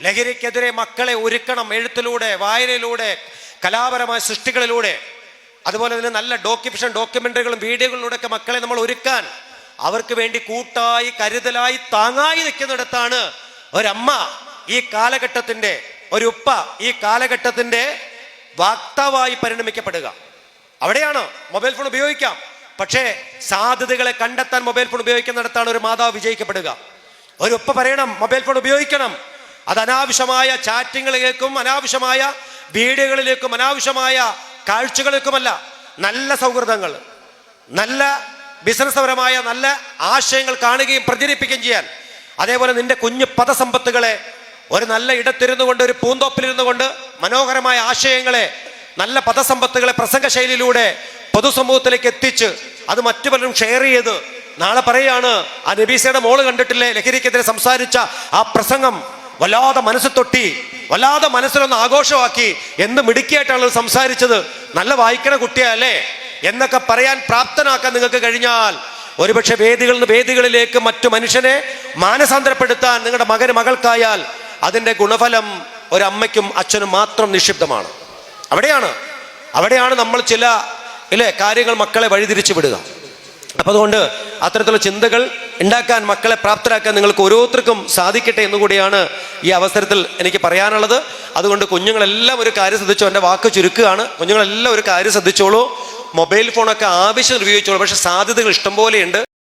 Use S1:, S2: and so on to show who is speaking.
S1: ലഹരിക്കെതിരെ മക്കളെ ഒരുക്കണം. എഴുത്തിലൂടെ, വായനയിലൂടെ, കലാപരമായ സൃഷ്ടികളിലൂടെ, അതുപോലെ തന്നെ നല്ല ഡോക്യുമെന്ററികളും വീഡിയോകളിലൂടെയൊക്കെ മക്കളെ നമ്മൾ ഒരുക്കാൻ, അവർക്ക് വേണ്ടി കൂട്ടായി, കരുതലായി, താങ്ങായി നിൽക്കുന്നിടത്താണ് ഒരമ്മ ഈ കാലഘട്ടത്തിന്റെ, ഒരു ഉപ്പ ഈ കാലഘട്ടത്തിന്റെ വക്താവായി പരിണമിക്കപ്പെടുക. അവിടെയാണ് മൊബൈൽ ഫോൺ ഉപയോഗിക്കാം, പക്ഷേ സാധ്യതകളെ കണ്ടെത്താൻ മൊബൈൽ ഫോൺ ഉപയോഗിക്കുന്നിടത്താണ് ഒരു മാതാവ് വിജയിക്കപ്പെടുക. ഒരു ഉപ്പ പറയണം മൊബൈൽ ഫോൺ ഉപയോഗിക്കണം, അത് അനാവശ്യമായ ചാറ്റിങ്ങളിലേക്കും അനാവശ്യമായ വീഡിയോകളിലേക്കും അനാവശ്യമായ കാഴ്ചകളിലേക്കുമല്ല, നല്ല സൗഹൃദങ്ങൾ, നല്ല ബിസിനസ്പരമായ നല്ല ആശയങ്ങൾ കാണുകയും പ്രചരിപ്പിക്കുകയും ചെയ്യാൻ. അതേപോലെ നിന്റെ കുഞ്ഞു പദസമ്പത്തുകളെ ഒരു നല്ല ഇടത്തിരുന്നു കൊണ്ട്, ഒരു പൂന്തോപ്പിലിരുന്നു കൊണ്ട് മനോഹരമായ ആശയങ്ങളെ, നല്ല പദസമ്പത്തുകളെ പ്രസംഗ ശൈലിയിലൂടെ പൊതുസമൂഹത്തിലേക്ക് എത്തിച്ച് അത് മറ്റു പലരും ഷെയർ ചെയ്ത് നാളെ പറയാണ് ആ നബീസയുടെ മോള് കണ്ടിട്ടില്ലേ ലഹരിക്കെതിരെ സംസാരിച്ച ആ പ്രസംഗം, വല്ലാതെ മനസ്സ് തൊട്ടി, വല്ലാതെ മനസ്സിലൊന്ന് ആഘോഷമാക്കി, എന്ത് മിടുക്കിയായിട്ടാണ് സംസാരിച്ചത്, നല്ല വായിക്കണ കുട്ടിയല്ലേ എന്നൊക്കെ പറയാൻ പ്രാപ്തനാക്കാൻ നിങ്ങൾക്ക് കഴിഞ്ഞാൽ, ഒരുപക്ഷെ വേദികളിലേക്ക് മറ്റു മനുഷ്യനെ മാനസാന്തരപ്പെടുത്താൻ നിങ്ങളുടെ മകന് മകൾക്കായാൽ അതിൻ്റെ ഗുണഫലം ഒരമ്മയ്ക്കും അച്ഛനും മാത്രം നിക്ഷിപ്തമാണ്. അവിടെയാണ് നമ്മൾ ചില കാര്യങ്ങൾ മക്കളെ വഴിതിരിച്ചു വിടുക. അപ്പം അതുകൊണ്ട് അത്തരത്തിലുള്ള ചിന്തകൾ ഉണ്ടാക്കാൻ, മക്കളെ പ്രാപ്തരാക്കാൻ നിങ്ങൾക്ക് ഓരോരുത്തർക്കും സാധിക്കട്ടെ എന്നുകൂടിയാണ് ഈ അവസരത്തിൽ എനിക്ക് പറയാനുള്ളത്. അതുകൊണ്ട് കുഞ്ഞുങ്ങളെല്ലാം ഒരു കാര്യം ശ്രദ്ധിച്ചോ, എൻ്റെ വാക്ക് ചുരുക്കുകയാണ്. കുഞ്ഞുങ്ങളെല്ലാം ഒരു കാര്യം ശ്രദ്ധിച്ചോളൂ, മൊബൈൽ ഫോണൊക്കെ ആവശ്യം ഉപയോഗിച്ചോളൂ, പക്ഷെ സാധ്യതകൾ ഇഷ്ടം പോലെയുണ്ട്.